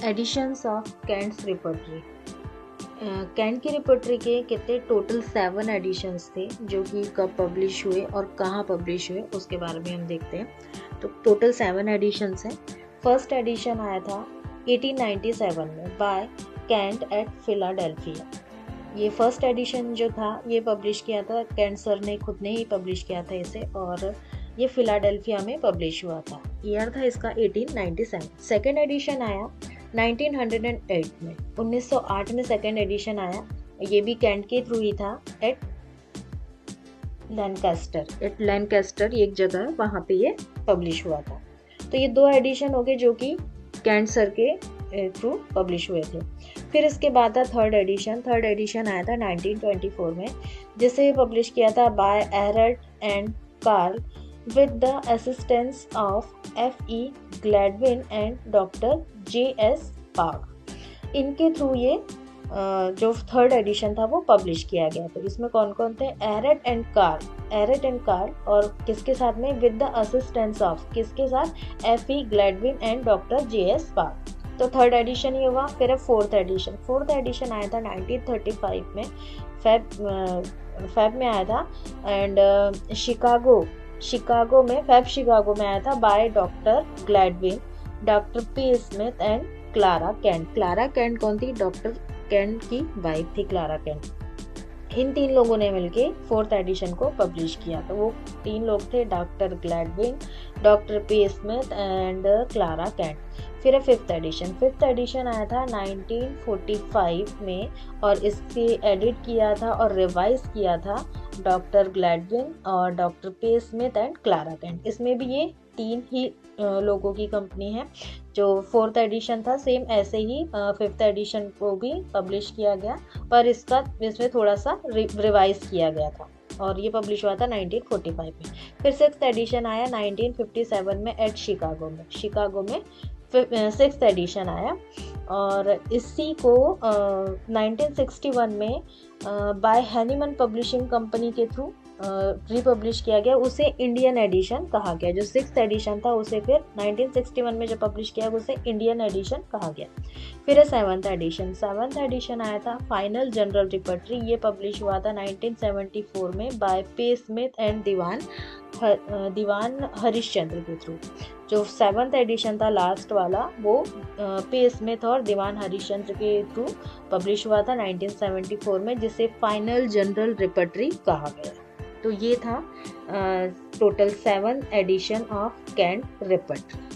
Editions of Kent's repertory. Kent की repertory के कितने टोटल 7 एडिशंस थे जो कि कब पब्लिश हुए और कहाँ पब्लिश हुए उसके बारे में हम देखते हैं। तो टोटल 7 एडिशंस हैं। फर्स्ट एडिशन आया था 1897 में बाय कैंट एट फिलाडेल्फिया। ये फर्स्ट एडिशन जो था ये पब्लिश किया था, कैंट सर ने खुद ने ही पब्लिश किया था इसे, और ये फिलाडेल्फिया में पब्लिश हुआ था। ईयर था इसका 1897। सेकेंड एडिशन आया 1908 में, 1908 में सेकेंड एडिशन आया। ये भी कैंट के थ्रू ही था, एट लैनकास्टर एक जगह है वहाँ पे ये पब्लिश हुआ था। तो ये 2 एडिशन हो गए जो कि कैंट सर के थ्रू पब्लिश हुए थे। फिर इसके बाद था थर्ड एडिशन आया था 1924 में, जिसे पब्लिश किया था by Ehrhart and Karl with the assistance of F.E. Gladwin and Dr. J.S. Park। इनके थ्रू ये जो थर्ड एडिशन था वो पब्लिश किया गया था। इसमें कौन कौन थे? एरल्ड एंड कार्ल, और किसके साथ में? विद द असिस्टेंस ऑफ, किसके साथ? F.E. Gladwin and doctor J.S. Park। तो थर्ड एडिशन ये हुआ। फिर फोर्थ एडिशन आया था 1935 में, फेब में आया था, एंड शिकागो में आया था by doctor Gladwin, doctor P Smith and Clara Kent कौन थी? डॉक्टर कैंट की वाइफ थी क्लारा कैंट। इन 3 लोगों ने मिलके फोर्थ एडिशन को पब्लिश किया। तो वो 3 लोग थे, doctor Gladwin, doctor P Smith and Clara Kent. फिर फिफ्थ एडिशन आया था 1945 में, और इसके एडिट किया था और रिवाइज किया था डॉक्टर ग्लैडविन और doctor P Smith and Clara Kent. इसमें भी ये 3 ही लोगों की कंपनी है। जो फोर्थ एडिशन था सेम ऐसे ही फिफ्थ एडिशन को भी पब्लिश किया गया, पर इसमें थोड़ा सा रिवाइज किया गया था, और ये पब्लिश हुआ था 1945 में। फिर सिक्स्थ एडिशन आया 1957 में एट शिकागो में 6th एडिशन आया, और इसी को 1961 में बाय हैनीमन पब्लिशिंग कंपनी के थ्रू रिपब्लिश किया गया। उसे इंडियन एडिशन कहा गया। जो 6th एडिशन था उसे फिर 1961 में जो पब्लिश किया उसे इंडियन एडिशन कहा गया। फिर 7th एडिशन आया था फाइनल जनरल रिपर्टरी। ये पब्लिश हुआ था 1974 में बाय पे स्मिथ एंड दीवान हरिश्चंद्र के थ्रू। जो 7th एडिशन था लास्ट वाला वो पे स्मिथ और दीवान हरिश्चंद्र के थ्रू पब्लिश हुआ था 1974 में, जिसे फाइनल जनरल रिपर्टरी कहा गया। तो ये था total 7 edition of Kent repertory.